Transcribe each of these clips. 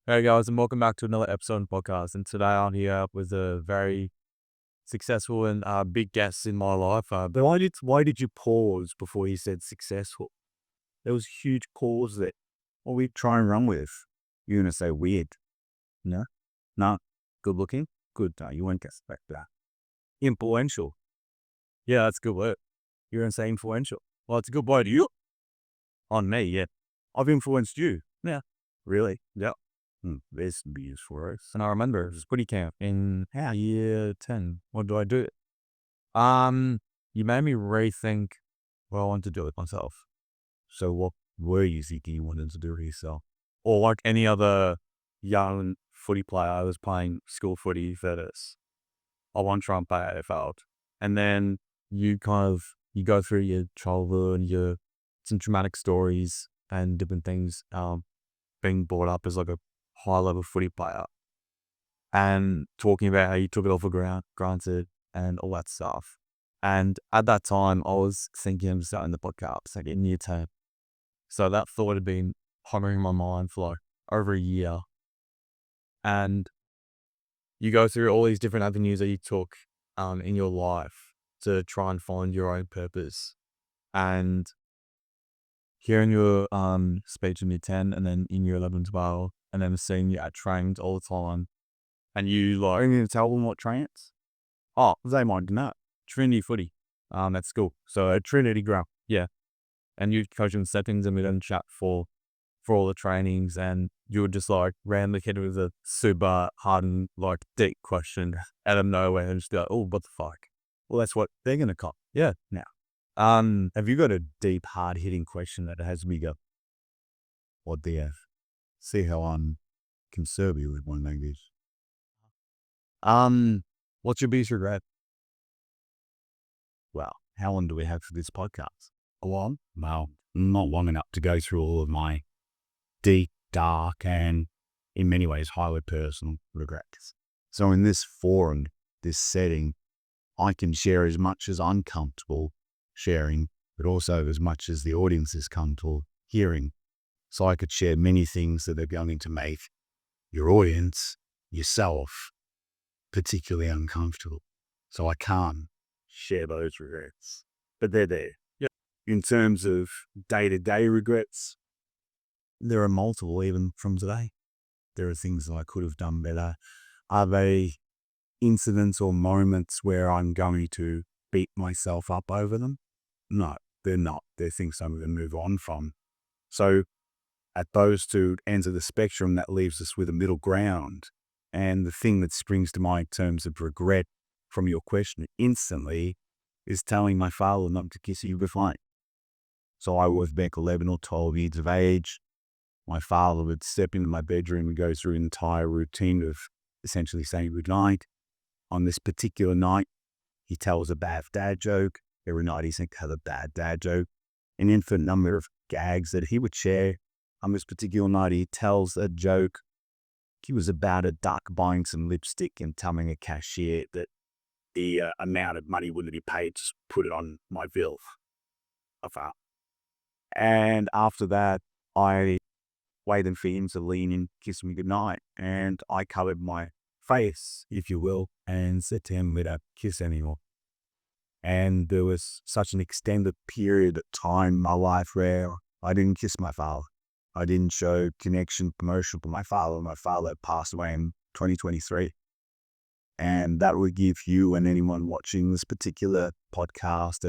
Hey guys, and welcome back to another episode of the podcast. And today I'm here with a very successful and big guest in my life. But why did you pause before you said successful? There was a huge pause there. What we try and run with? You're going to say weird. No? No. Good looking? Good. No, you won't expect that. Influential. Yeah, that's a good word. You're going to say influential. Well, it's a good word. You on me, yeah. I've influenced you. Yeah. Really? Yeah. There's some views for us. And I remember it was pretty camp in year 10. What do I do? You made me rethink what I want to do with myself. So what were you thinking you wanted to do with yourself? Or like any other young footy player, I was playing school footy for this. I want to try and play AFL. And then you go through your childhood and some traumatic stories and different things, being brought up as like a high level footy player and talking about how you took it all for granted and all that stuff. And at that time, I was thinking of starting the podcast like in year 10. So that thought had been hovering in my mind for like over a year. And you go through all these different avenues that you took in your life to try and find your own purpose. And hearing your speech in year 10 and then in year 11, 12, and then seeing you at trains all the time. And you Are like, you going to tell them what trains? oh, They might know. Trinity footy at school. So at Trinity Ground, yeah. And you coach in settings and we then chat for all the trainings, and you would just like randomly hit with a super hard and like deep question out of nowhere and just be like, oh, what the fuck? Well, that's what they're going to cop. Yeah. Now, have you got a deep, hard-hitting question that has me go, what do you have? See how I'm conservative with my language. What's your biggest regret? Well, how long do we have for this podcast? A while? Well, not long enough to go through all of my deep, dark, and in many ways highly personal regrets. So in this forum, this setting, I can share as much as I'm comfortable sharing, but also as much as the audience is comfortable hearing. So I could share many things that are going to make your audience, yourself, particularly uncomfortable. So I can't share those regrets, but they're there. Yeah. In terms of day-to-day regrets, there are multiple even from today. There are things that I could have done better. Are they incidents or moments where I'm going to beat myself up over them? No, they're not. They're things I'm going to move on from. So at those two ends of the spectrum, that leaves us with a middle ground. And the thing that springs to mind in terms of regret from your question instantly is telling my father not to kiss you before. So I was back 11 or 12 years of age. My father would step into my bedroom and go through an entire routine of essentially saying goodnight. On this particular night, he tells a bad dad joke. Every night he thinks have a bad dad joke. An infinite number of gags that he would share. On this particular night, he tells a joke. He was about a duck buying some lipstick and telling a cashier that the amount of money wouldn't be paid to put it on my bill. And after that, I waited for him to lean in, kiss me goodnight, and I covered my face, if you will, and said to him, we don't kiss anymore. And there was such an extended period of time in my life where I didn't kiss my father. I didn't show connection, emotion to my father. My father passed away in 2023. And that would give you and anyone watching this particular podcast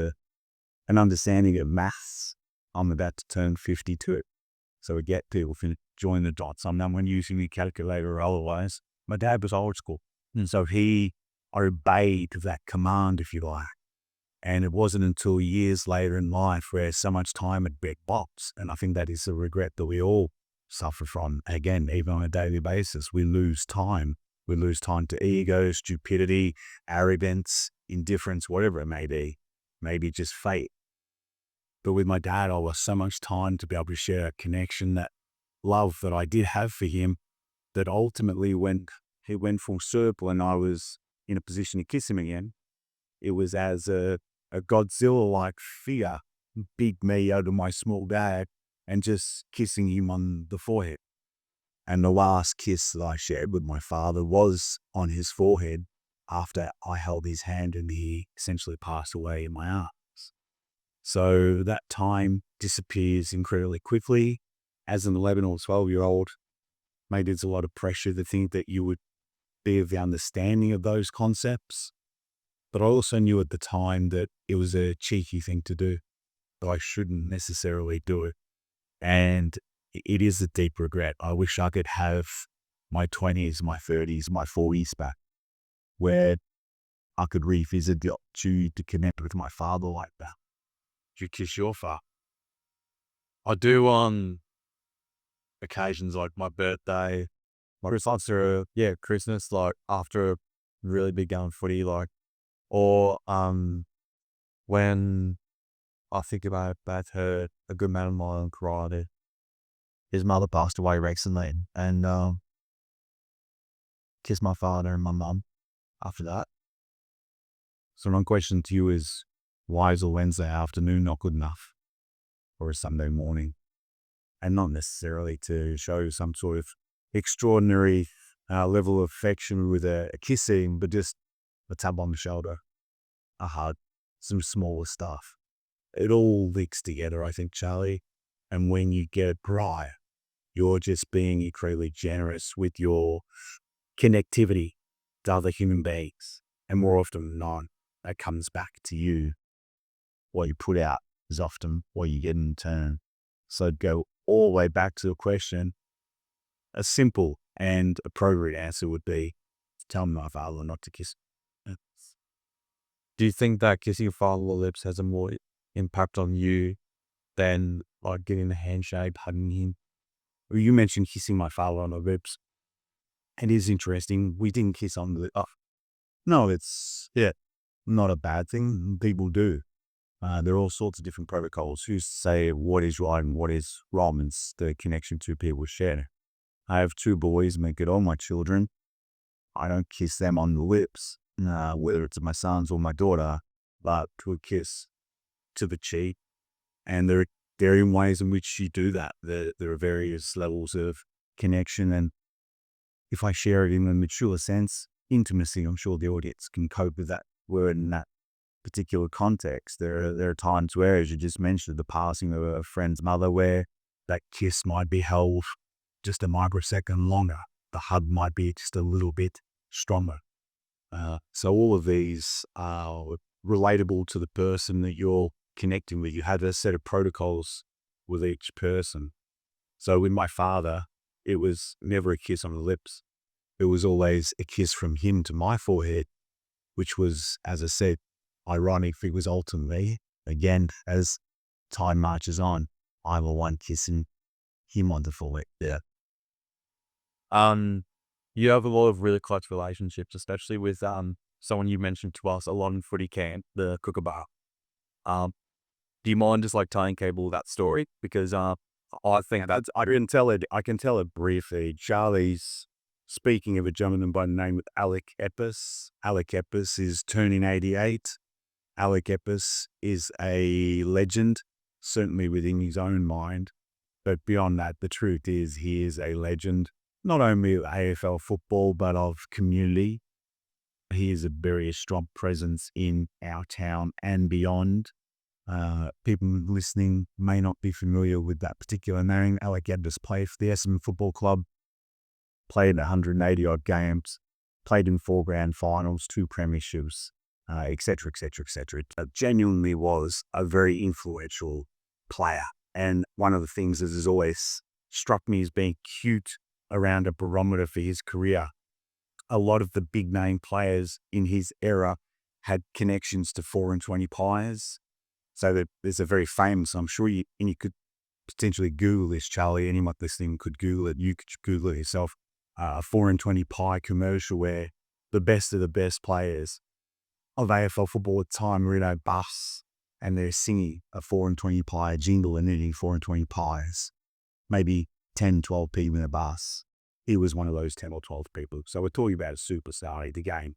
an understanding of maths. I'm about to turn 52. So we get people to join the dots. I'm not using the calculator or otherwise. My dad was old school. And so he obeyed that command, if you like. And it wasn't until years later in life where so much time had been bops. And I think that is a regret that we all suffer from. Again, even on a daily basis, we lose time. We lose time to ego, stupidity, arrogance, indifference, whatever it may be. Maybe just fate. But with my dad, I lost so much time to be able to share a connection, that love that I did have for him, that ultimately when he went full circle and I was in a position to kiss him again, it was as a Godzilla-like figure, big me out of my small dad, and just kissing him on the forehead. And the last kiss that I shared with my father was on his forehead after I held his hand and he essentially passed away in my arms. So that time disappears incredibly quickly. As an 11 or 12-year-old, maybe there's a lot of pressure to think that you would be of the understanding of those concepts. But I also knew at the time that it was a cheeky thing to do, that I shouldn't necessarily do it. And it is a deep regret. I wish I could have my 20s, my 30s, my 40s back, where I could revisit the opportunity to connect with my father like that. Do you kiss your father? I do on occasions like my birthday, my Christmas, or Christmas, like after a really big game of footy, like, or when I think about Beth Hurt, a good man of mine cried. His mother passed away recently, and kissed my father and my mum after that. So my question to you is, why is a Wednesday afternoon not good enough or a Sunday morning? And not necessarily to show some sort of extraordinary level of affection with a kissing, but just a tap on the shoulder, a hug, some smaller stuff. It all links together, I think, Charlie. And when you get it right, you're just being incredibly generous with your connectivity to other human beings. And more often than not, that comes back to you. What you put out is often what you get in return. So go all the way back to the question. A simple and appropriate answer would be to tell my father not to kiss. Do you think that kissing your father on the lips has a more impact on you than like getting a handshake, hugging him? Well, you mentioned kissing my father on the lips. It is interesting. We didn't kiss on the lips. No, it's not a bad thing. People do. There are all sorts of different protocols who say what is right and what is wrong. It's the connection two people share. I have two boys, make it all my children. I don't kiss them on the lips, whether it's my sons or my daughter, but to a kiss to the cheek. And there are ways in which you do that. There are various levels of connection. And if I share it in a mature sense, intimacy, I'm sure the audience can cope with that word in that particular context. There are times where, as you just mentioned, the passing of a friend's mother, where that kiss might be held just a microsecond longer. The hug might be just a little bit stronger. So all of these are relatable to the person that you're connecting with. You have a set of protocols with each person. So with my father, it was never a kiss on the lips. It was always a kiss from him to my forehead, which was, as I said, ironic. It was ultimately, again, as time marches on, I'm the one kissing him on the forehead. Yeah. You have a lot of really close relationships, especially with someone you mentioned to us a lot in footy camp, the Kookaburra. Do you mind just like tying cable that story? Because I think that's I can tell it briefly. Charlie's speaking of a gentleman by the name of Alec Epis. Alec Epis is turning 88. Alec Epis is a legend, certainly within his own mind. But beyond that, the truth is he is a legend, not only of AFL football, but of community. He is a very strong presence in our town and beyond. People listening may not be familiar with that particular name. Alec Epis played for the Essendon Football Club, played 180 odd games, played in 4 grand finals, 2 premierships, etc., etc., etc. It genuinely was a very influential player. And one of the things that has always struck me as being cute around a barometer for his career, a lot of the big name players in his era had connections to 4 and 20 pies. So that there's a very famous, I'm sure you could potentially Google this, Charlie. Anyone listening could Google it. You could Google it yourself. A 4 and 20 pie commercial where the best of the best players of AFL football at the time were in a bus and they're singing a 4 and 20 pie jingle and eating 4 and 20 pies. Maybe 10, 12 people in a bus. He was one of those 10 or 12 people. So we're talking about a superstar of the game.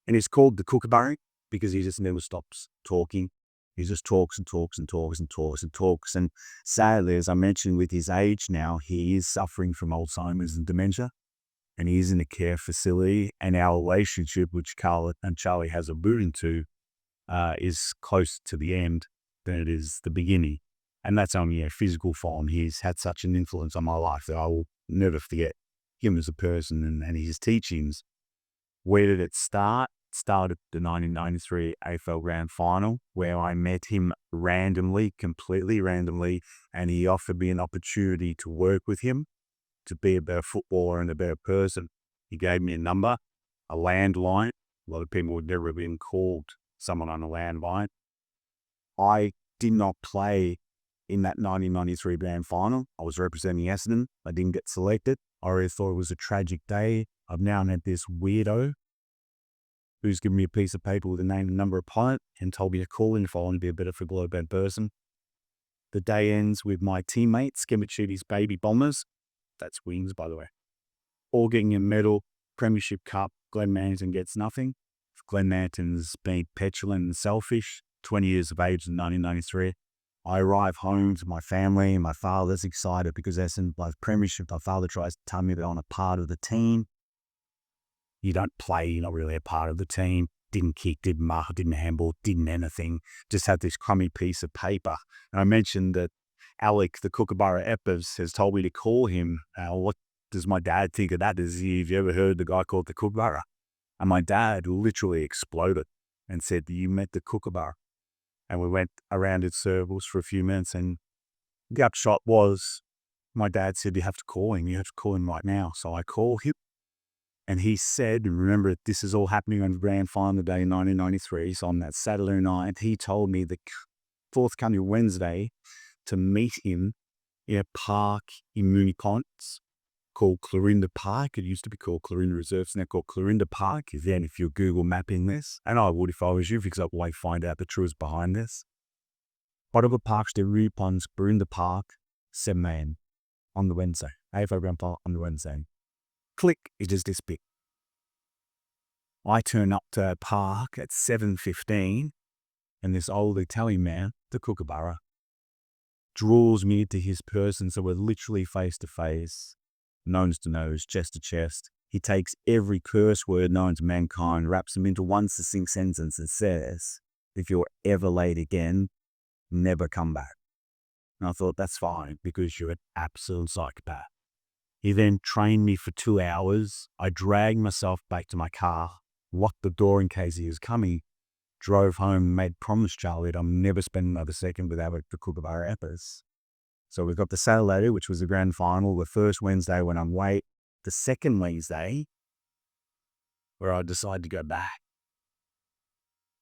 And it's called the Kookaburra because he just never stops talking. He just talks and talks and talks and talks and talks. And sadly, as I mentioned, with his age now, he is suffering from Alzheimer's and dementia, and he is in a care facility. And our relationship, which Carl and Charlie has alluded to, is close to the end than it is the beginning. And that's only a physical form. He's had such an influence on my life that I will never forget him as a person and his teachings. Where did it start? It started the 1993 AFL Grand Final, where I met him randomly, completely randomly, and he offered me an opportunity to work with him, to be a better footballer and a better person. He gave me a number, a landline. A lot of people would never have been called someone on a landline. I did not play in that 1993 Grand Final. I was representing Essendon. I didn't get selected. I already thought it was a tragic day. I've now met this weirdo who's given me a piece of paper with a name and number upon it and told me to call in if I want to be a better footballer, better person. The day ends with my teammates, Skimmichiti's baby bombers. That's wings, by the way. All getting a medal, premiership cup. Glenn Manton gets nothing. Glenn Manton's been petulant and selfish. 20 years of age in 1993. I arrive home to my family, and my father's excited because Essendon plays premiership. My father tries to tell me that I'm a part of the team. You don't play, you're not really a part of the team. Didn't kick, didn't mark, didn't handball, didn't anything. Just had this crummy piece of paper. And I mentioned that Alec, the Kookaburra Eppers, has told me to call him. What does my dad think of that? Have you ever heard the guy called the Kookaburra? And my dad literally exploded and said, "You met the Kookaburra." And we went around in circles for a few minutes, and the upshot was my dad said, "You have to call him. You have to call him right now." So I call him, and he said, remember, this is all happening on the grand final day in 1993. So on that Saturday night, he told me the forthcoming Wednesday to meet him in a park in Moonee Ponds called Clorinda Park. It used to be called Clorinda Reserve. It's now called Clorinda Park. Then if you're Google mapping this, and I would if I was you, because I would find out the truth behind this. Whatever parks the Moonee Ponds, Clorinda Park, 7 a.m. on the Wednesday. AFL Grand Final on the Wednesday. Click, it is this big. I turn up to a park at 7:15, and this old Italian man, the Kookaburra, draws me to his person, so we're literally face to face, nose to nose, chest to chest. He takes every curse word known to mankind, wraps them into one succinct sentence and says, "If you're ever late again, never come back." And I thought, that's fine, because you're an absolute psychopath. He then trained me for 2 hours. I dragged myself back to my car, locked the door in case he was coming, drove home, made promise Charlie that I'm never spending another second without the Kookaburra Eppers. So we've got the Saturday, which was the grand final, the first Wednesday when I'm late, the second Wednesday where I decided to go back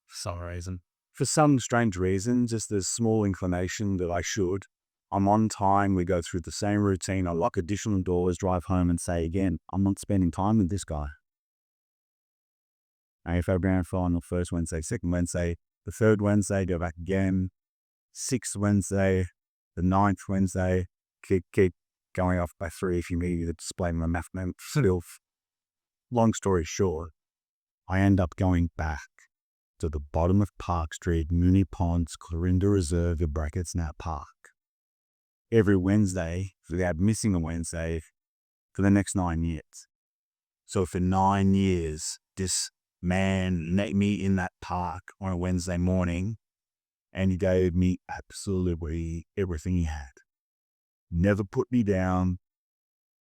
for some reason. For some strange reason, just a small inclination that I should. I'm on time, we go through the same routine, I lock additional doors, drive home and say again, I'm not spending time with this guy. AFL Grand Final, first Wednesday, second Wednesday, the third Wednesday, go back again, sixth Wednesday, the ninth Wednesday, keep going off by 3 if you need me to display my mathematics skills. Long story short, I end up going back to the bottom of Park Street, Moonee Ponds, Clorinda Reserve, the brackets now Park. Every Wednesday, without missing a Wednesday, for the next 9 years. So for 9 years, this man met me in that park on a Wednesday morning, and he gave me absolutely everything he had. Never put me down,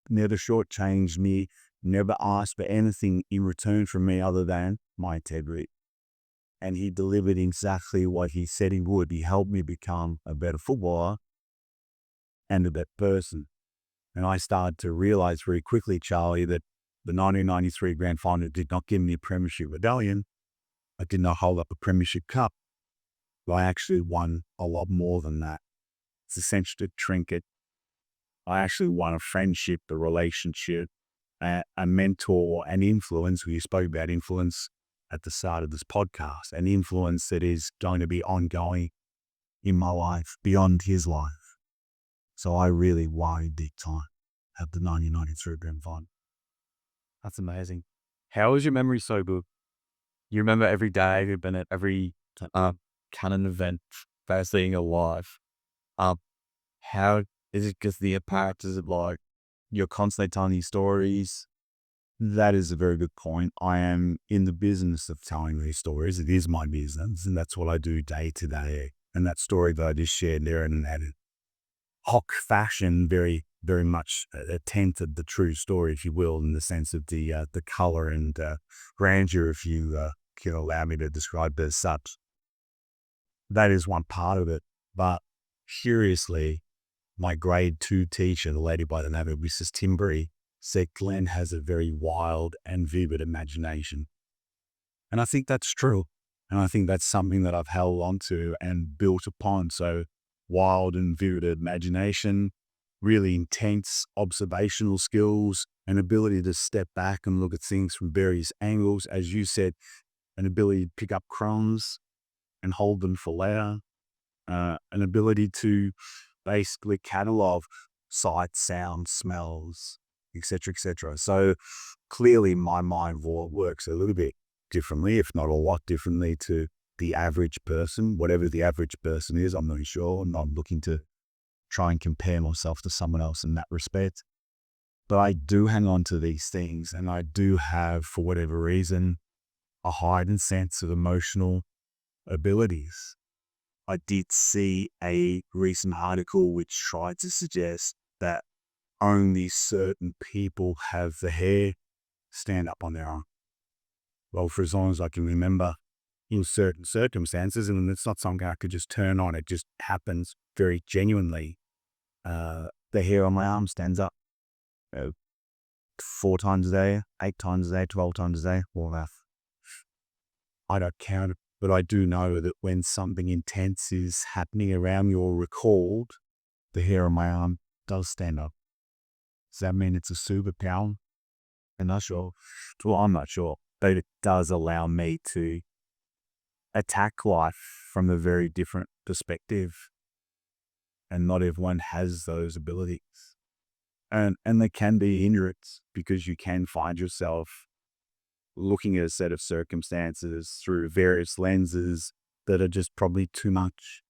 never shortchanged me, never asked for anything in return from me other than my integrity. And he delivered exactly what he said he would. He helped me become a better footballer and a better person. And I started to realize very quickly, Charlie, that the 1993 Grand Final did not give me a premiership medallion. I did not hold up a premiership cup. But I actually won a lot more than that. It's essentially a trinket. I actually won a friendship, a relationship, a mentor, an influence. We spoke about influence at the start of this podcast, an influence that is going to be ongoing in my life, beyond his life. So I really worried big time at the 1993 Grand Final. That's amazing. How is your memory so good? You remember every day, you've been at every canon event first thing in your life, um, how is it because the impact? Is it like you're constantly telling these stories? That is a very good point. I am in the business of telling these stories. It is my business, and that's what I do day to day. And that story that I just shared there in that hoc fashion, very, very much attempted the true story, if you will, in the sense of the color and grandeur, if you can allow me to describe it as such. That is one part of it. But curiously, my grade 2 teacher, the lady by the name of Mrs. Timbury, said Glenn has a very wild and vivid imagination. And I think that's true. And I think that's something that I've held on to and built upon. So wild and vivid imagination, really intense observational skills, an ability to step back and look at things from various angles. As you said, an ability to pick up crumbs and hold them for later, an ability to basically catalog sights, sounds, smells, etc., etc. So clearly my mind works a little bit differently, if not a lot differently to the average person. Whatever the average person is, I'm not sure. I'm not looking to try and compare myself to someone else in that respect. But I do hang on to these things, and I do have, for whatever reason, a heightened sense of emotional abilities. I did see a recent article which tried to suggest that only certain people have the hair stand up on their own. Well, for as long as I can remember, in certain circumstances, and it's not something I could just turn on, it just happens very genuinely. The hair on my arm stands up 4 times a day, 8 times a day, 12 times a day, all that. I don't count it, but I do know that when something intense is happening around me or recalled, the hair on my arm does stand up. Does that mean it's a superpower? I'm not sure. Well, I'm not sure, but it does allow me to attack life from a very different perspective, and not everyone has those abilities. And there can be hindrance, because you can find yourself looking at a set of circumstances through various lenses that are just probably too much.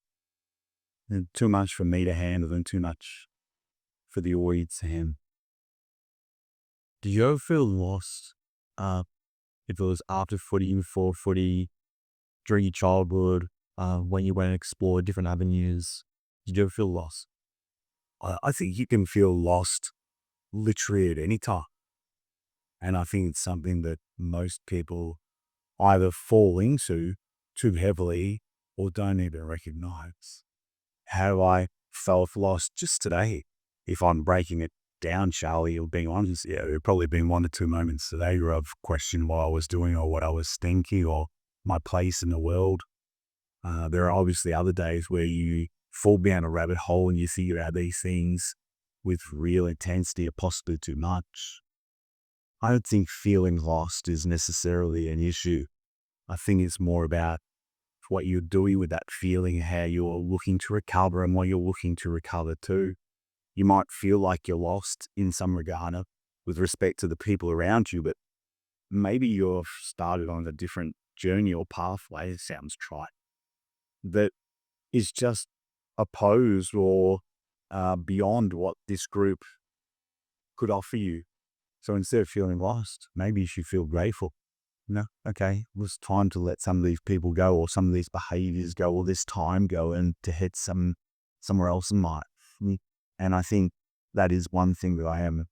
And too much for me to handle and too much for the audience to handle. Do you ever feel lost? If it was after footy, before footy, during your childhood, when you went and explored different avenues, did you ever feel lost? I think you can feel lost literally at any time. And I think it's something that most people either fall into too heavily or don't even recognize. How I felt lost just today, if I'm breaking it down, Charlie, or being honest, yeah, there have probably been 1 or 2 moments today where I've questioned what I was doing or what I was thinking or my place in the world. There are obviously other days where you fall down a rabbit hole and you figure out these things with real intensity or possibly too much. I don't think feeling lost is necessarily an issue. I think it's more about what you're doing with that feeling, how you're looking to recover and what you're looking to recover to. You might feel like you're lost in some regard with respect to the people around you, but maybe you've started on a different journey or pathway, it sounds trite, that is just opposed or beyond what this group could offer you. So instead of feeling lost, maybe you should feel grateful. Okay, it was time to let some of these people go, or some of these behaviors go, or this time go, and to head somewhere else in life. And I think that is one thing that I am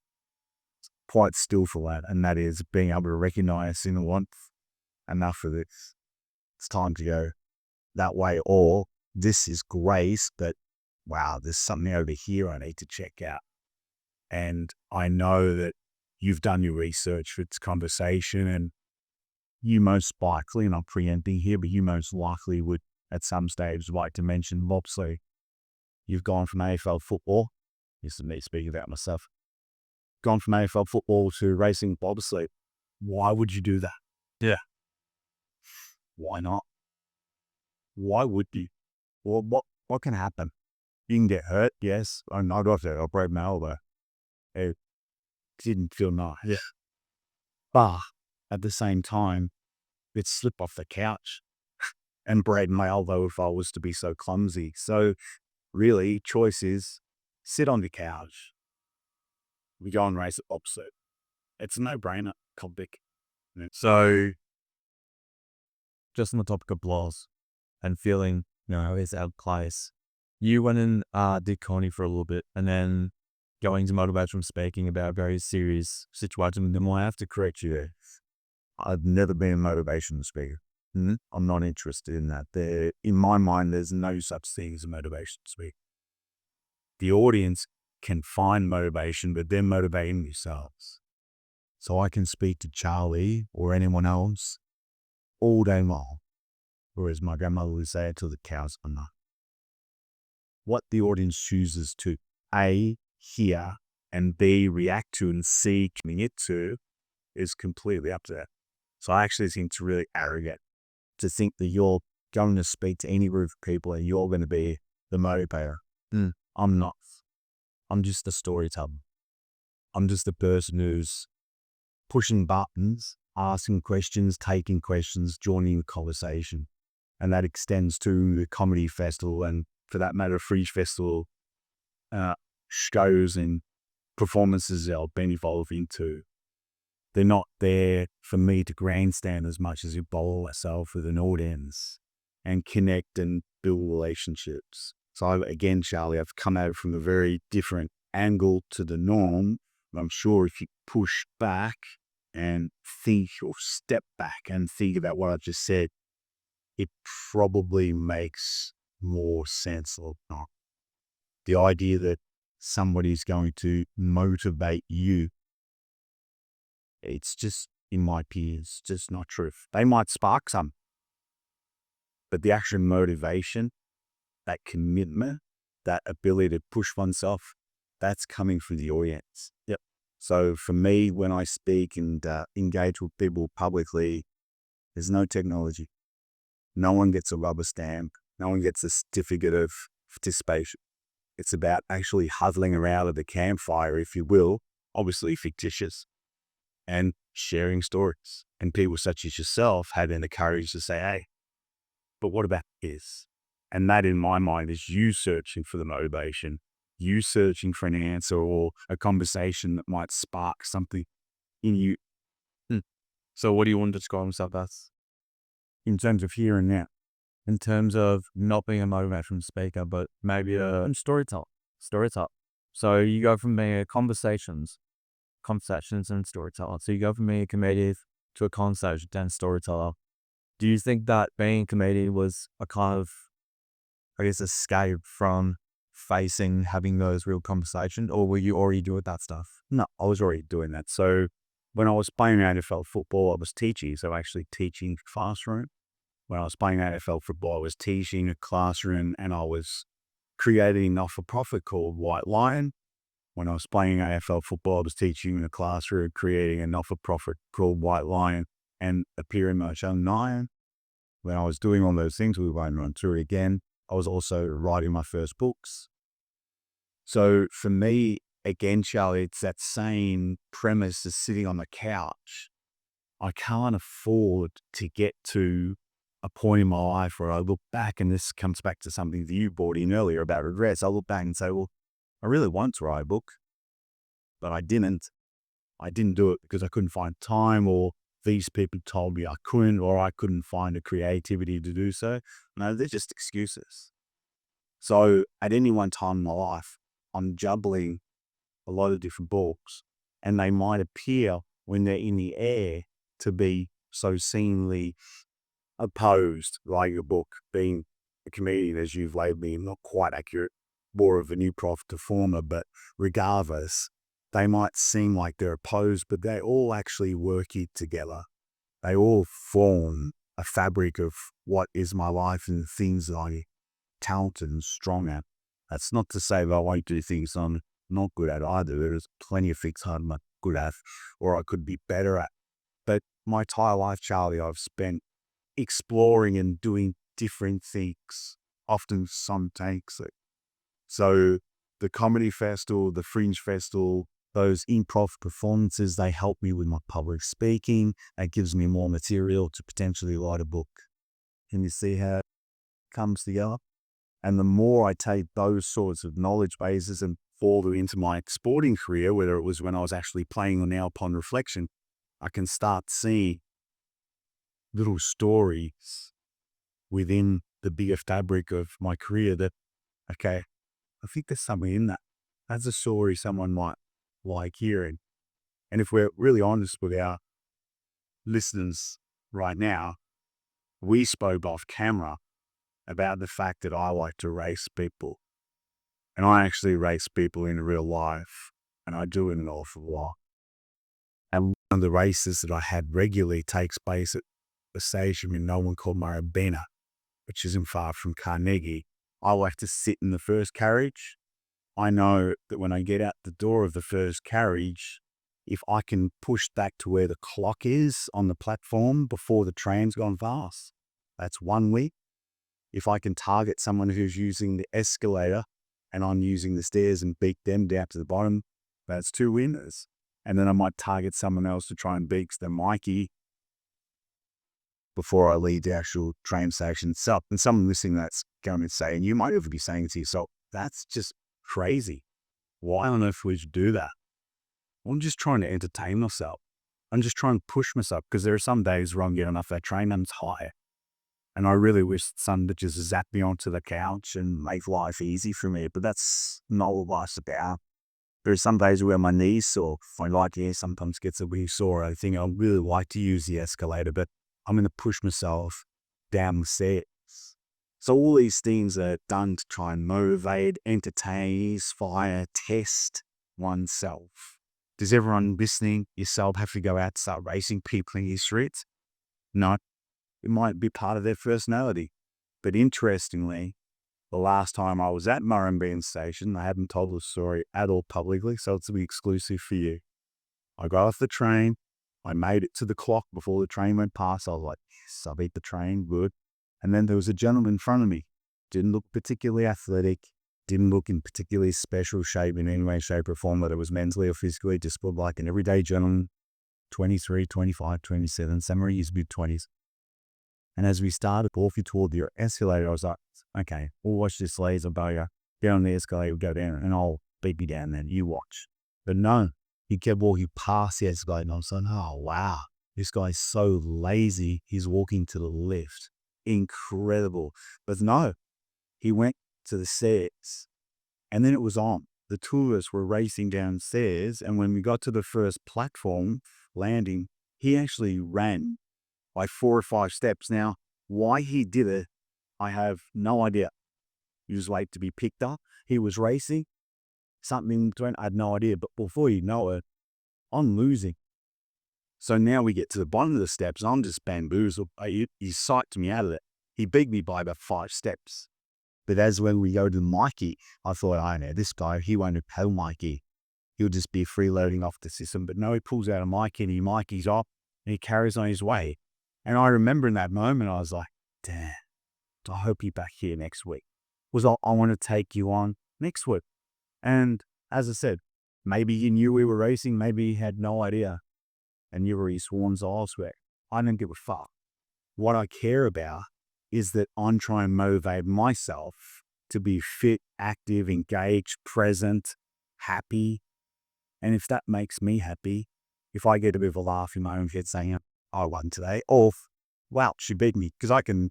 quite skillful at, and that is being able to recognize, enough of this. It's time to go that way, or this is grace, but wow, there's something over here I need to check out. And I know that you've done your research for this conversation, and you most likely, and I'm preempting here, but you most likely would at some stage like to mention bobsleigh. You've gone from AFL football, this is me speaking about myself, gone from AFL football to racing bobsleigh. Why would you do that? Yeah. Why not? Why would you? Well, what can happen? You can get hurt, yes. I got there, I broke my elbow. It didn't feel nice. Yeah. But at the same time, it slipped off the couch and braid my elbow if I was to be so clumsy. So really, choice is sit on the couch. We go and race at bobsled. It's a no-brainer, topic. So, just on the topic of blows and feeling, is out of place. You went and did Connie for a little bit, and then going to motivational speaking about very serious situations. Then I have to correct you there. I've never been a motivational speaker. I'm not interested in that. In my mind, there's no such thing as a motivational speaker. The audience can find motivation, but they're motivating themselves. So I can speak to Charlie or anyone else all day long, or as my grandmother would say, until the cows come home. What the audience chooses to A, hear, and B, react to, and C, commit to, is completely up to them. So I actually think it's really arrogant to think that you're going to speak to any group of people and you're going to be the motivator. I'm not. I'm just a storyteller. I'm just the person who's pushing buttons, asking questions, taking questions, joining the conversation. And that extends to the comedy festival and, for that matter, Fringe Festival shows and performances I've been involved into. They're not there for me to grandstand as much as involve myself with an audience and connect and build relationships. So again, Charlie, I've come at it from a very different angle to the norm. I'm sure if you push back and think or step back and think about what I just said, it probably makes more sense or not. The idea that somebody's going to motivate you, it's just, in my opinion, it's just not true. They might spark some, but the actual motivation, that commitment, that ability to push oneself, that's coming from the audience. Yep. So for me, when I speak and engage with people publicly, there's no technology. No one gets a rubber stamp. No one gets a certificate of participation. It's about actually huddling around at the campfire, if you will, obviously fictitious, and sharing stories. And people such as yourself having the courage to say, hey, but what about this? And that, in my mind, is you searching for the motivation, you searching for an answer or a conversation that might spark something in you. So what do you want to describe yourself as? In terms of here and now. In terms of not being a motivational speaker, but maybe a storyteller. So you go from being a conversations and storyteller. So you go from being a comedian to a conversation and storyteller. Do you think that being a comedian was a kind of, escape from having those real conversations, or were you already doing that stuff? No, I was already doing that. So when I was playing AFL football, I was teaching. So actually teaching classroom. When I was playing AFL football, I was teaching a classroom and I was creating a not-for-profit called White Lion. When I was playing AFL football, I was teaching in a classroom, creating a not-for-profit called White Lion and appearing my own lion. When I was doing all those things, we went on tour again. I was also writing my first books. So for me, again, Charlie, it's that same premise as sitting on the couch. I can't afford to get to a point in my life where I look back, and this comes back to something that you brought in earlier about regrets. I look back and say, well, I really want to write a book, but I didn't. I didn't do it because I couldn't find time, or these people told me I couldn't, or I couldn't find the creativity to do so. No, they're just excuses. So at any one time in my life, I'm juggling a lot of different books, and they might appear when they're in the air to be so seemingly opposed, like your book being a comedian, as you've labeled me, not quite accurate, more of a new performer, but regardless, they might seem like they're opposed, but they all actually work it together. They all form a fabric of what is my life and the things that I'm talented and strong at. That's not to say that I won't do things I'm not good at either. There's plenty of things I'm not good at or I could be better at. But my entire life, Charlie, I've spent exploring and doing different things, often simultaneously. So the comedy festival, the Fringe Festival, those improv performances, they help me with my public speaking. That gives me more material to potentially write a book. and you see how it comes together. And the more I take those sorts of knowledge bases and fall into my sporting career, whether it was when I was actually playing or now upon reflection, I can start seeing little stories within the bigger fabric of my career that, okay, I think there's something in that. That's a story someone might like hearing. And if we're really honest with our listeners right now, we spoke off camera about the fact that I like to race people. And I actually race people in real life, and I do it an awful lot. And one of the races that I had regularly takes place at a station in no one called Maribena, which isn't far from Carnegie. I like to sit in the first carriage. I know that when I get out the door of the first carriage, if I can push back to where the clock is on the platform before the train's gone past, that's 1 week. If I can target someone who's using the escalator and I'm using the stairs and beat them down to the bottom, that's 2 winners. And then I might target someone else to try and beat the Mikey before I leave the actual train station itself. And someone listening to that's going to say, and you might even be saying to yourself, that's just crazy. Why on earth would you do that? I'm just trying to entertain myself. I'm just trying to push myself because there are some days where I'm getting off that train and it's high. And I really wish someone would just zap me onto the couch and make life easy for me. But that's not what life's about. There are some days where my knees sore. My right ear sometimes gets a wee sore. I think I really like to use the escalator, but I'm going to push myself down the stairs. So all these things are done to try and motivate, entertain, inspire, test oneself. Does everyone listening, yourself, have to go out and start racing people in your streets? No. It might be part of their personality. But interestingly, the last time I was at Murrumbeen Station, I haven't told the story at all publicly, so it's a bit exclusive for you. I got off the train. I made it to the clock before the train went past. I was like, yes, I beat the train, good. And then there was a gentleman in front of me. Didn't look particularly athletic. Didn't look in particularly special shape in any way, shape, or form, whether it was mentally or physically. Just looked like an everyday gentleman, 23, 25, 27, somewhere in his mid-20s. And as we started walking toward the escalator, I was like, okay, we'll watch this laser bugger get on the escalator, go down, and I'll beat you down then. You watch. But no, he kept walking past the escalator, and I was like, oh, wow, this guy's so lazy. He's walking to the left. Incredible. But no, he went to the stairs, and then it was on. The two of us were racing downstairs, and when we got to the first platform landing, he actually ran like 4 or 5 steps. Now, why he did it, I have no idea. He was waiting to be picked up. He was racing. Something went, I had no idea. But before you know it, I'm losing. So now we get to the bottom of the steps. I'm just bamboozled. He psyched me out of it. He beat me by about 5 steps. But as when we go to Mikey, I thought, I know this guy, he won't have Mikey. He'll just be freeloading off the system. But no, he pulls out a Mikey and he Mikey's off and he carries on his way. And I remember in that moment, I was like, damn, I hope you're back here next week. I want to take you on next week. And as I said, maybe he knew we were racing, maybe he had no idea. And you were his sworn elsewhere. I don't give a fuck. What I care about is that I'm trying to motivate myself to be fit, active, engaged, present, happy. And if that makes me happy, if I get a bit of a laugh in my own head saying, I won today, or, wow, she beat me, because I can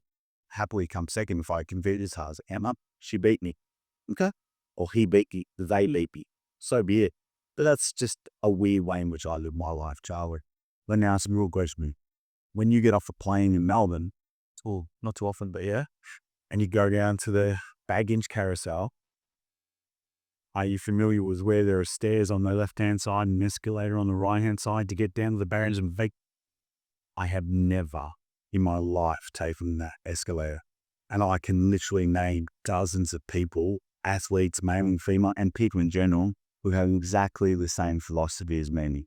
happily come second if I compete as hard as I am. She beat me. Okay? Or he beat me, they beat me. So be it. But that's just a weird way in which I live my life, Charlie. Let me ask you a real question. When you get off a plane in Melbourne, or not too often, but yeah, and you go down to the baggage carousel, are you familiar with where there are stairs on the left-hand side and an escalator on the right-hand side to get down to the barriers and vac? I have never in my life taken that escalator. And I can literally name dozens of people, athletes, male and female, and people in general, who have exactly the same philosophy as me.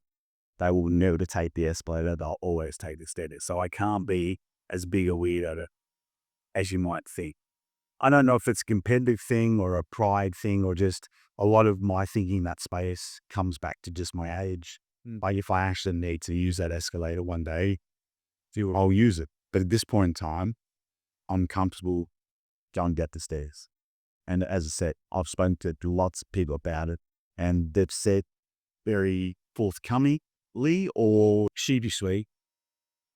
They will never take the escalator. They'll always take the stairs. So I can't be as big a weirdo as you might think. I don't know if it's a competitive thing or a pride thing or just a lot of my thinking in that space comes back to just my age. Like if I actually need to use that escalator one day, I'll use it. But at this point in time, uncomfortable, go and get the stairs. And as I said, I've spoken to lots of people about it, and they've said very forthcomingly or sheepishly,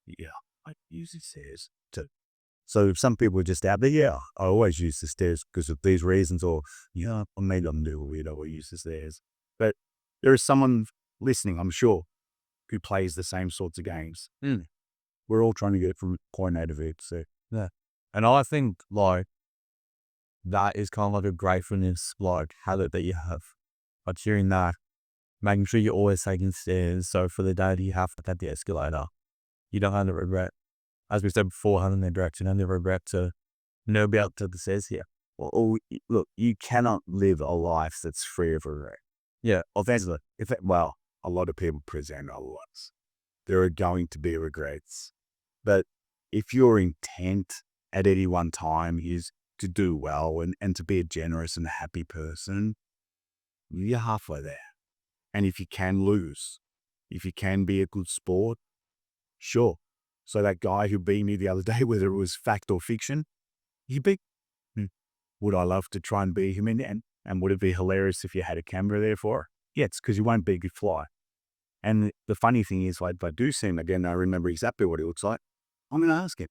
yeah, I use the stairs too. So some people are just out there, yeah, I always use the stairs because of these reasons, or, yeah, or maybe I'm a little weirdo, I use the stairs. But there is someone listening, I'm sure, who plays the same sorts of games. We're all trying to get from point A to B. So, Yeah. And I think like that is kind of like a gratefulness, like habit that you have. But during that, making sure you're always taking stairs. So for the day that you have to take the escalator, you don't have to regret. As we said before, having the direction and the regret to know about to the stairs here. look, you cannot live a life that's free of regret. Yeah. Offensively, well, a lot of people present otherwise. There are going to be regrets. But if your intent at any one time is to do well and to be a generous and happy person, you're halfway there. And if you can lose, if you can be a good sport, sure. So that guy who beat me the other day, whether it was fact or fiction, he beat. Would I love to try and be him in the end? And would it be hilarious if you had a camera there for it? Yeah, it's because you won't be a good fly. And the funny thing is, like, if I do see him again, I remember exactly what he looks like. I'm going to ask him.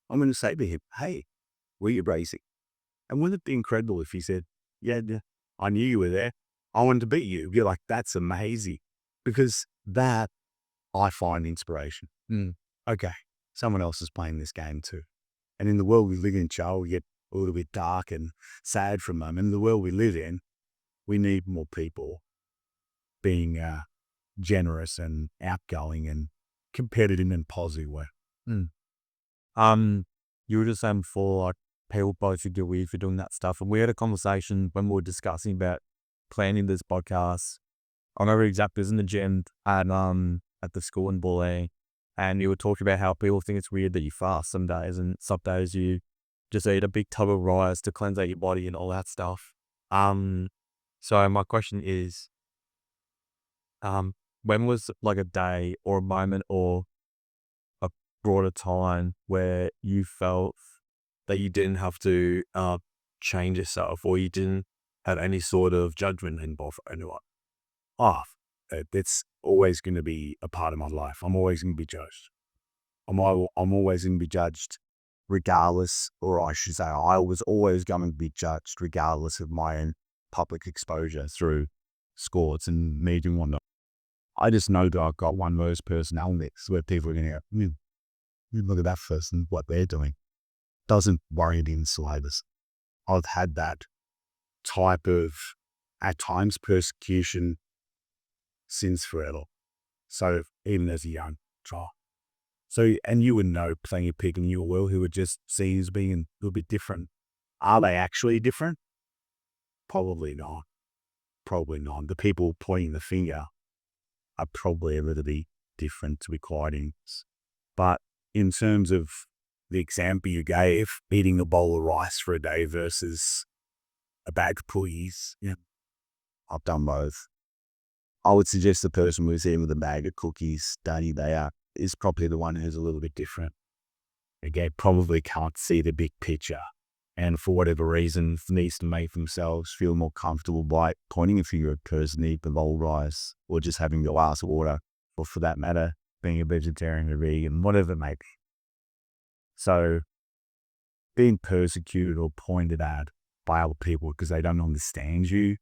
I'm going to say to him, hey, were you racing? And wouldn't it be incredible if he said, yeah, I knew you were there. I wanted to beat you. You're like, that's amazing. Because that I find inspiration. Okay, someone else is playing this game too. And in the world we live in, Charles, we get a little bit dark and sad for a moment. In the world we live in, we need more people being generous and outgoing and competitive in a positive way. You were just saying before, like, people both should get weird for doing that stuff. And we had a conversation when we were discussing about planning this podcast. I remember exactly, it was in the gym at the school in Bulleen, and you were talking about how people think it's weird that you fast some days, and some days you just eat a big tub of rice to cleanse out your body and all that stuff. So my question is, when was like a day or a moment or a broader time where you felt that you didn't have to change yourself, or you didn't have any sort of judgment involved for anyone? That's always going to be a part of my life. I'm always going to be judged. I'm always going to be judged regardless, or I should say I was always going to be judged regardless of my own public exposure through sports and media and whatnot. I just know that I've got one of those personalities where people are going to go, look at that person, what they're doing. Doesn't worry me in the slightest. I've had that type of, at times, persecution since forever. So even as a young child. So, and you would know plenty of people in your world who would just see you as being a little bit different. Are they actually different? Probably not. Probably not. The people pointing the finger are probably a little bit different, to be quite honest. But in terms of the example you gave, eating a bowl of rice for a day versus a bag of cookies, I've done both. I would suggest the person who's eating with a bag of cookies, Danny, is probably the one who's a little bit different. Again, probably can't see the big picture, and for whatever reason needs to make themselves feel more comfortable by pointing a finger at a person eating the bowl of rice, or just having a glass of water, or for that matter, being a vegetarian or vegan, whatever it may be. So being persecuted or pointed at by other people because they don't understand you,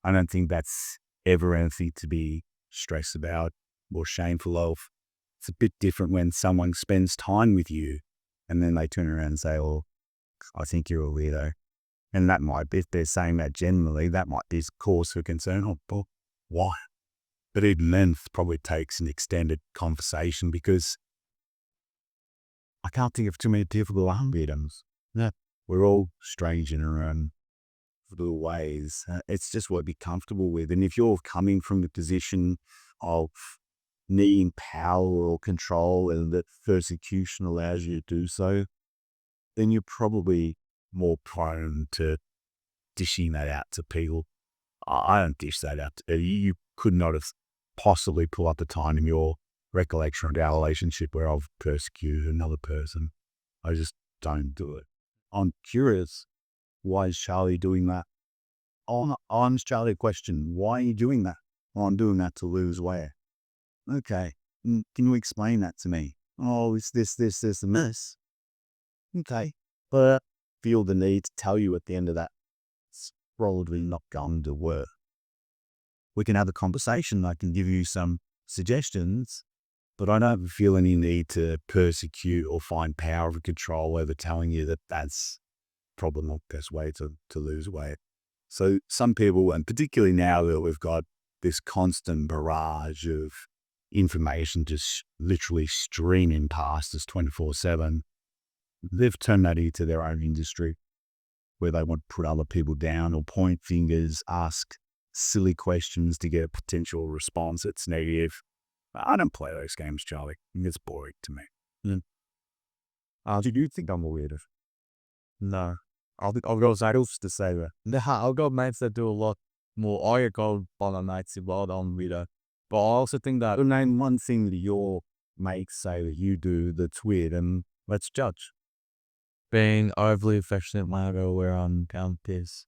I don't think that's ever anything to be stressed about or shameful of. It's a bit different when someone spends time with you and then they turn around and say, oh, I think you're a weirdo. And that might be, if they're saying that generally, that might be cause for concern. Oh, well, why? But even then, it probably takes an extended conversation, because I can't think of too many difficult weirdos. No, we're all strange in our own little ways. It's just what be comfortable with. And if you're coming from the position of needing power or control, and that persecution allows you to do so, then you're probably more prone to dishing that out to people. I don't dish that out. You could not have possibly pulled up the time in your recollection of our relationship where I've persecuted another person. I just don't do it. I'm curious, why is Charlie doing that? I'm Charlie a question. Why are you doing that? Oh, I'm doing that to lose weight. Okay. Can you explain that to me? Oh, it's this, and this. Okay. But feel the need to tell you at the end of that. It's probably not going to work. We can have a conversation. I can give you some suggestions, but I don't feel any need to persecute or find power of control over telling you that that's probably not the best way to lose weight. So some people, and particularly now that we've got this constant barrage of information just literally streaming past us 24/7, they've turned that into their own industry where they want to put other people down or point fingers, ask silly questions to get a potential response that's negative. I don't play those games, Charlie. It's boring to me. Do you think I'm a weirdo? No. I've got mates to say that. Yeah, I've got mates that do a lot more. I got on mates involved on weirdo. But I also think that Name one thing that your mates say that you do that's weird, and let's judge. being overly affectionate when I go where I'm down is.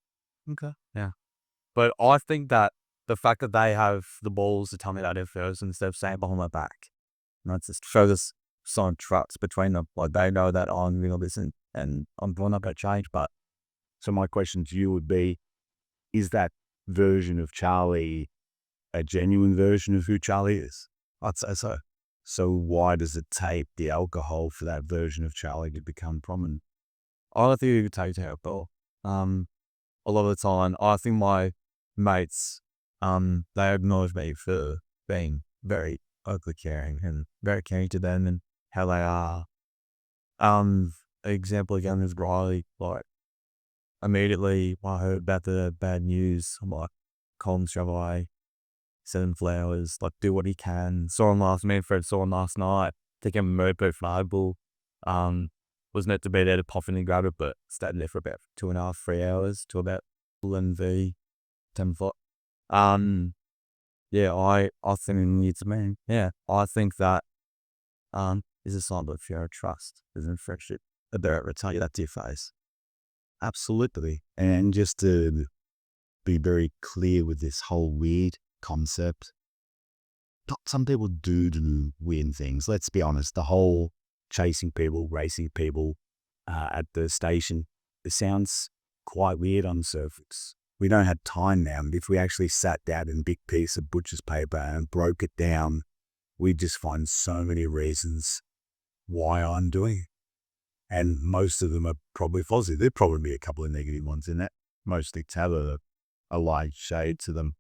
Okay. Yeah. But I think that the fact that they have the balls to tell me that in first instead of saying behind my back, it's just show this some trust between them. Like they know that I'm real listen and I'm not going to change. But So my question to you would be, is that version of Charlie a genuine version of who Charlie is? I'd say so. So why does it take the alcohol for that version of Charlie to become prominent? I don't think you could take alcohol. A lot of the time, I think my mates, they acknowledge me for being very overly caring and very caring to them and how they are. Example again is Riley. Like immediately when I heard about the bad news, I'm like, call him straight away, send him flowers, like do what he can. Saw him last me and Fred saw him last night. Take him a mopo flyable. Was meant to be there to pop in and grab it, but stayed there for about 2.5, 3 hours to about 10 o'clock. Yeah, I think it's man. Yeah, I think that is a sign of fear of trust, isn't friendship. They're ever tell you that to your face. Absolutely. And just to be very clear with this whole weird concept, some people do weird things. Let's be honest, the whole chasing people, racing people at the station, it sounds quite weird on the surface. We don't have time now. And if we actually sat down in a big piece of butcher's paper and broke it down, we'd just find so many reasons why I'm doing it. And most of them are probably positive. There'd probably be a couple of negative ones in it, mostly to have a light shade to them.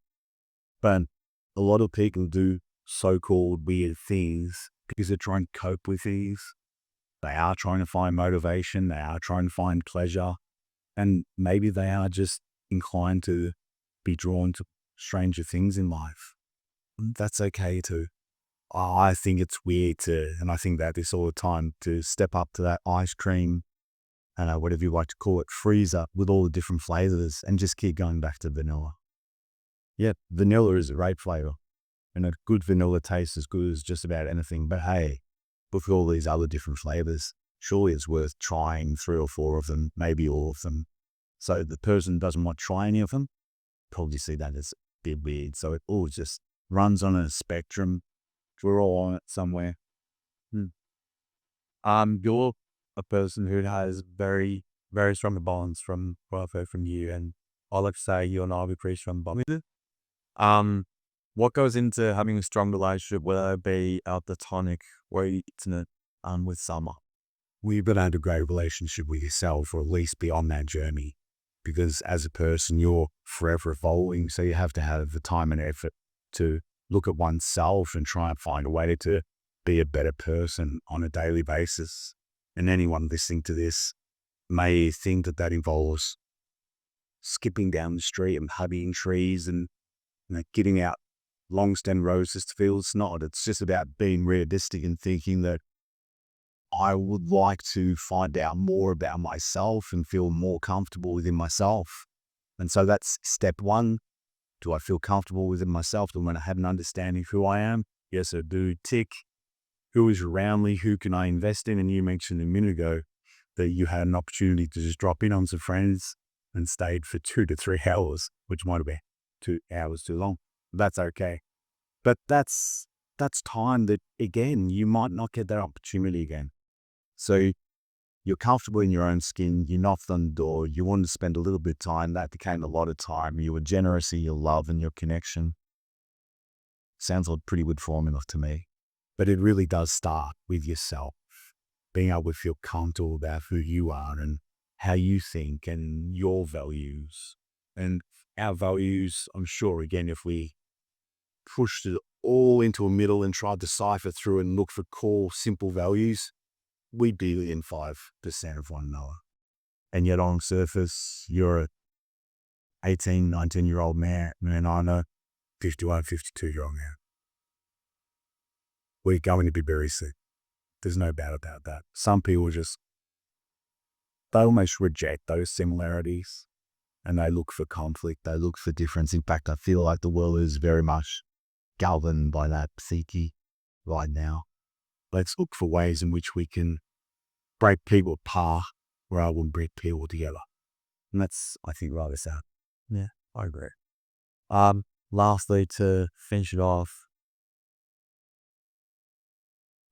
But a lot of people do so-called weird things because they're trying to cope with things. They are trying to find motivation. They are trying to find pleasure. And maybe they are just inclined to be drawn to stranger things in life. That's okay too. I think it's weird and I think about this all the time, to step up to that ice cream, whatever you like to call it, freezer with all the different flavors and just keep going back to vanilla. Yeah, vanilla is a great flavor. And a good vanilla tastes as good as just about anything. But hey, with all these other different flavors, surely it's worth trying 3 or 4 of them, maybe all of them. So the person doesn't want to try any of them, probably see that as a bit weird. So it all just runs on a spectrum. We're all on it somewhere. You're a person who has very, very strong bonds from what I've heard from you, and I like to say you and I have a pretty strong bond. What goes into having a strong relationship, whether it be platonic or intimate, with someone? We've got to have a great relationship with yourself, or at least be on that journey. Because as a person, you're forever evolving. So you have to have the time and effort to look at oneself and try and find a way to be a better person on a daily basis. And anyone listening to this may think that that involves skipping down the street and hugging trees and getting out long stem roses to field. It's not. It's just about being realistic and thinking that I would like to find out more about myself and feel more comfortable within myself. And so that's step one. Do I feel comfortable within myself? Do I have an understanding of who I am? Yes, I do. Tick. Who is around me? Who can I invest in? And you mentioned a minute ago, that you had an opportunity to just drop in on some friends and stayed for 2 to 3 hours, which might have been 2 hours too long. That's okay. But that's time that, again, you might not get that opportunity again. So you're comfortable in your own skin, you knocked on the door, you wanted to spend a little bit of time, that became a lot of time. You were generous in your love and your connection. Sounds like a pretty good formula to me. But it really does start with yourself, being able to feel comfortable about who you are and how you think and your values. And our values, I'm sure, again, if we pushed it all into a middle and tried to cipher through and look for core, simple values, we'd be within 5% of one another. And yet on surface, you're a 18, 19-year-old man, and I'm a 51, 52-year-old man. We're going to be very sick. There's no doubt about that. Some people they almost reject those similarities and they look for conflict. They look for difference. In fact, I feel like the world is very much governed by that psyche right now. Let's look for ways in which we can break people apart rather than bring people together. And that's, I think, rather sad. Yeah, I agree. Lastly, to finish it off,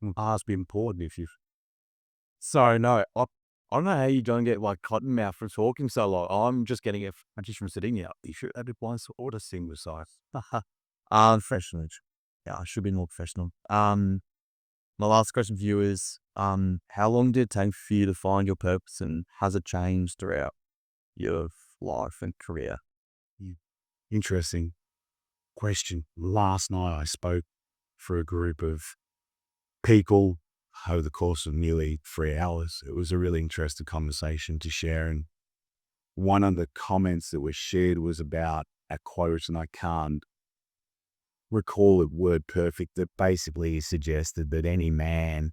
It's be important if you've... sorry, no, I don't know how you don't get like cotton mouth from talking so long. I'm just getting it just from sitting here. You should have blind order sing with size. Professional. Yeah, I should be more professional. My last question for you is, how long did it take for you to find your purpose, and has it changed throughout your life and career? Interesting question. Last night I spoke for a group of people over the course of nearly 3 hours. It was a really interesting conversation to share. And one of the comments that was shared was about a quote, and I can't recall it word perfect, that basically suggested that any man,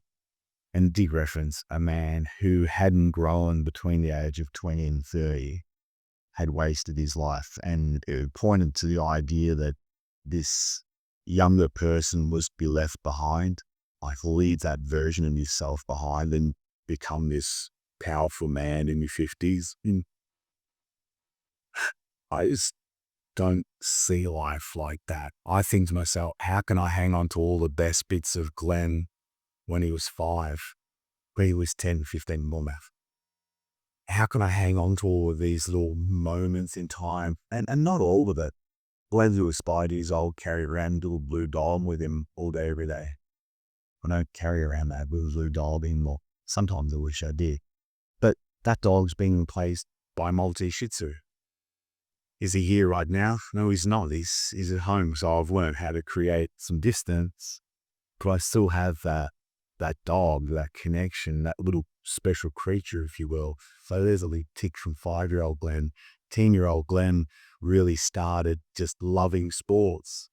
and did reference a man who hadn't grown between the age of 20 and 30, had wasted his life. And it pointed to the idea that this younger person was to be left behind, like leave that version of yourself behind and become this powerful man in your 50s. And I just don't see life like that. I think to myself, how can I hang on to all the best bits of Glenn when he was 5, when he was 10, 15 more math? How can I hang on to all of these little moments in time? And not all of it. Glenn, who was 5 years old, carried around a little blue dog with him all day, every day. I don't carry around that little blue dog anymore. Sometimes I wish I did. But that dog's being replaced by a Maltese Shih Tzu. Is he here right now? No, he's not. He's at home. So I've learned how to create some distance, but I still have that dog, that connection, that little special creature, if you will. So there's a little tick from 5-year-old Glenn. 10-year-old Glenn really started just loving sports.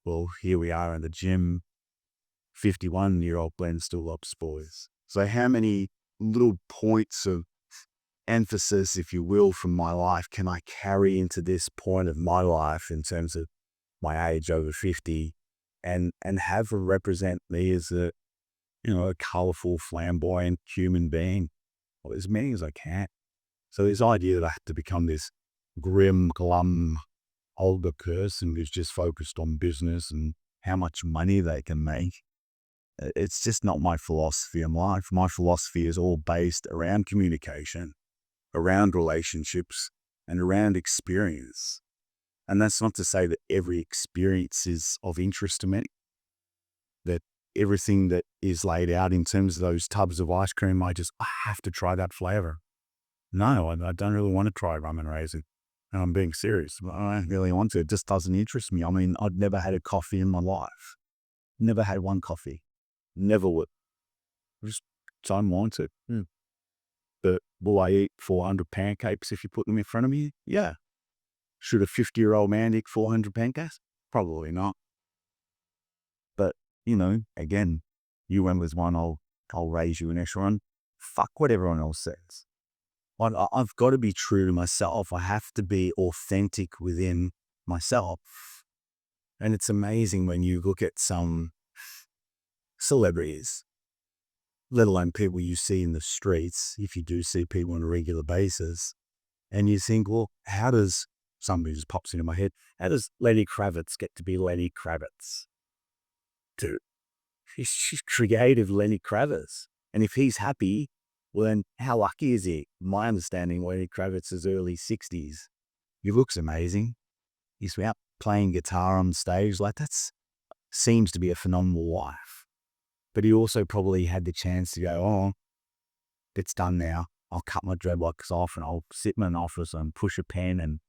Well, here we are in the gym. 51-year-old Glenn still loves sports. So how many little points of emphasis, if you will, from my life can I carry into this point of my life in terms of my age over 50 and have it represent me as a colorful, flamboyant human being, or as many as I can. So this idea that I have to become this grim, glum, older person who's just focused on business and how much money they can make, it's just not my philosophy in life. My philosophy is all based around communication, around relationships, and around experience. And that's not to say that every experience is of interest to me, that everything that is laid out in terms of those tubs of ice cream, I have to try that flavor. No, I don't really want to try rum and raisin. And I'm being serious. I don't really want to. It just doesn't interest me. I mean, I'd never had a coffee in my life. Never had one coffee. Never would. I just don't want to. But will I eat 400 pancakes if you put them in front of me? Yeah. Should a 50-year-old man eat 400 pancakes? Probably not. But, again, you went with one, I'll raise you an extra one. Fuck what everyone else says. I've got to be true to myself. I have to be authentic within myself. And it's amazing when you look at some celebrities let alone people you see in the streets, if you do see people on a regular basis, and you think, well, how does, somebody just pops into my head, how does Lenny Kravitz get to be Lenny Kravitz? Dude, she's creative Lenny Kravitz. And if he's happy, well then how lucky is he? My understanding, Lenny Kravitz is early 60s. He looks amazing. He's out playing guitar on stage. Like, that's seems to be a phenomenal life. But he also probably had the chance to go, oh, it's done now. I'll cut my dreadlocks off and I'll sit in an office and push a pen, and,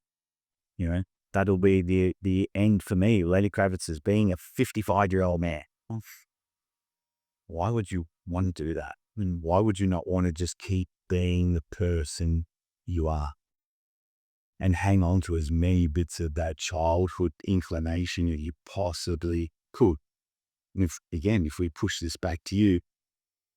that'll be the end for me. Lenny Kravitz is being a 55-year-old man. Why would you want to do that? I mean, why would you not want to just keep being the person you are and hang on to as many bits of that childhood inclination as you possibly could? And if we push this back to you,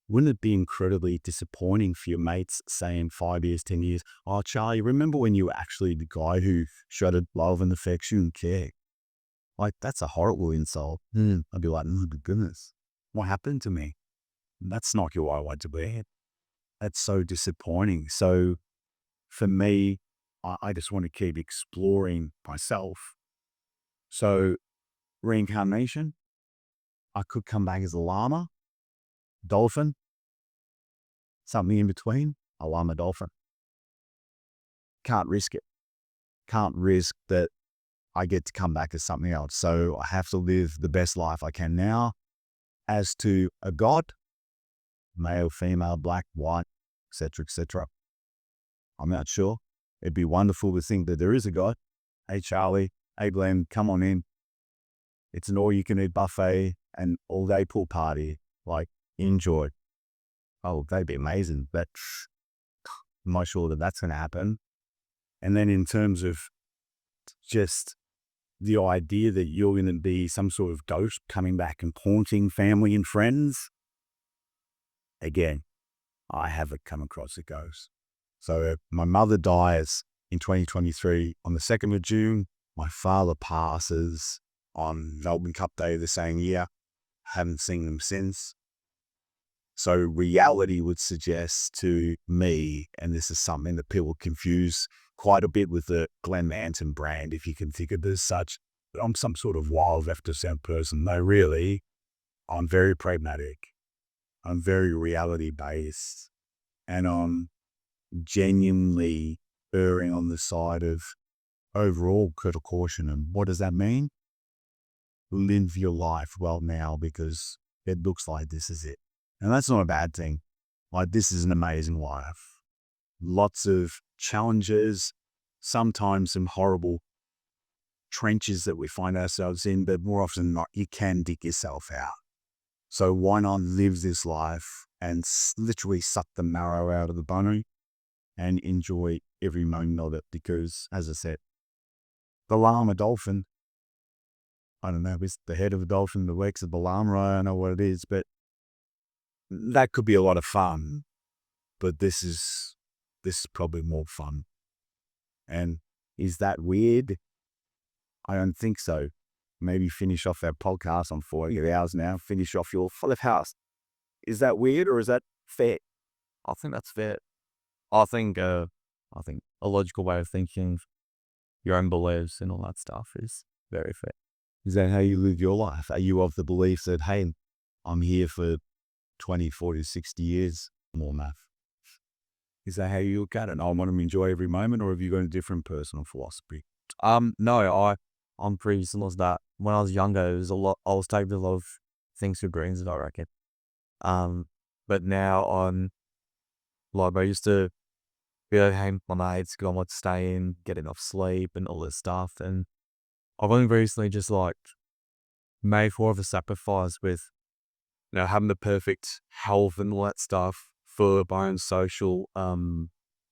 wouldn't it be incredibly disappointing for your mates, say in 5 years, 10 years, oh, Charlie, remember when you were actually the guy who showed love and affection and care? Like, that's a horrible insult. I'd be like, oh, my goodness, what happened to me? That's not who I want to be. That's so disappointing. So for me, I just want to keep exploring myself. So reincarnation, I could come back as a llama, dolphin, something in between, a llama dolphin. Can't risk it. Can't risk that I get to come back as something else. So I have to live the best life I can now. As to a God, male, female, black, white, etc., I'm not sure. It'd be wonderful to think that there is a God. Hey, Charlie, hey, Glenn, come on in. It's an all-you-can-eat buffet and all-day pool party. Like, enjoy. Oh, that'd be amazing. But I'm not sure that that's going to happen. And then in terms of just the idea that you're going to be some sort of ghost coming back and haunting family and friends, again, I haven't come across a ghost. So my mother dies in 2023 on the 2nd of June. My father passes on Melbourne Cup Day the same year. Haven't seen them since. So reality would suggest to me, and this is something that people confuse quite a bit with the Glenn Manton brand, if you can think of it as such, that I'm some sort of wild left-of-center person. No, really, I'm very pragmatic. I'm very reality-based. And I'm genuinely erring on the side of overall critical caution. And what does that mean? Live your life well now, because it looks like this is it. And that's not a bad thing. Like, this is an amazing life. Lots of challenges, sometimes some horrible trenches that we find ourselves in, but more often than not, you can dig yourself out. So why not live this life and literally suck the marrow out of the bone and enjoy every moment of it? Because, as I said, the llama dolphin, I don't know if it's the head of a dolphin, the legs of the llama, I don't know what it is, but that could be a lot of fun. But this is probably more fun. And is that weird? I don't think so. Maybe finish off our podcast on 40 hours now, finish off your full of house. Is that weird or is that fair? I think that's fair. I think a logical way of thinking, your own beliefs and all that stuff is very fair. Is that how you live your life? Are you of the belief that, hey, I'm here for 20, 40, 60 years, more math? Is that how you look at it? I want to enjoy every moment, or have you got a different personal philosophy? No, I'm pretty similar to that. When I was younger, it was I was taking a lot of things for granted, I reckon. But now I used to be able to hang with my mates, go on like stay in, get enough sleep and all this stuff. And I've only recently just made more of a sacrifice with, having the perfect health and all that stuff for my own social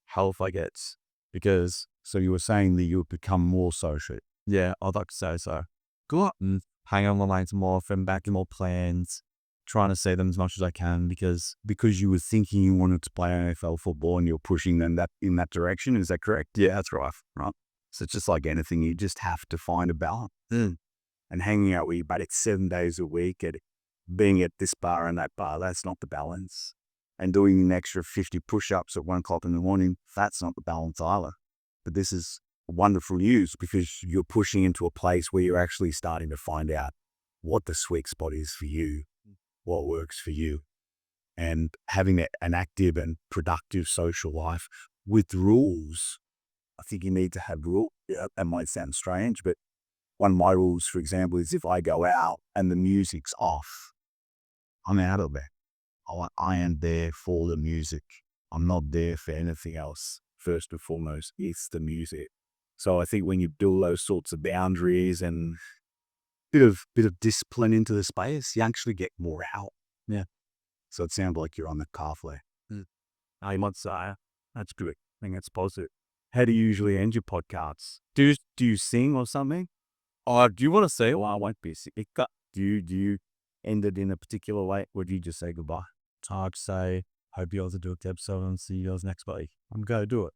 health, I guess. Because, so you were saying that you would become more social. yeah, I'd like to say so. Go out and hang out with my mates more often, back in more plans, trying to see them as much as I can, because you were thinking you wanted to play AFL football and you're pushing them in that direction. Is that correct? yeah, that's right. So it's just like anything, you just have to find a balance. And hanging out with your buddies 7 days a week, being at this bar and that bar, that's not the balance. and doing an extra 50 push-ups at 1 o'clock in the morning, that's not the balance either. But this is wonderful news because you're pushing into a place where you're actually starting to find out what the sweet spot is for you, what works for you. And having an active and productive social life with rules. I think you need to have rules. Yeah, that might sound strange, but one of my rules, for example, is if I go out and the music's off, I'm out of there. I am there for the music. I'm not there for anything else. First and foremost, it's the music. So I think when you build those sorts of boundaries and bit of discipline into the space, you actually get more out. Yeah. So it sounds like you're on the pathway. I must say, that's good. I think that's positive. How do you usually end your podcasts? Do you sing or something? Or do you want to say, well, I won't be sick? Do you end it in a particular way, or do you just say goodbye? It's hard to say. Hope you guys enjoyed the episode and see you guys next week. I'm going to do it.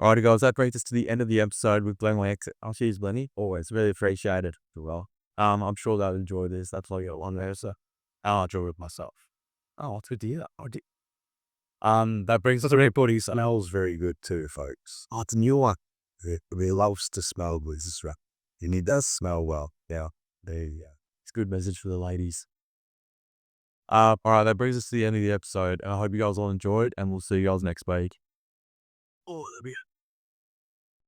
Alrighty, guys, that brings us to the end of the episode with Glenn Manton. Oh, cheers, Glenny. Always really appreciated. Well, I'm sure they'll enjoy this. That's why you're on there, so I'll enjoy it myself. Oh, it's good to hear that. That brings us to everybody's. Smells very good too, folks. Oh, it's new one. It loves to smell good. This is right. And it does smell well. Yeah, there you go. It's a good message for the ladies. All right, that brings us to the end of the episode. I hope you guys all enjoyed, and we'll see you guys next week. Oh, that'll be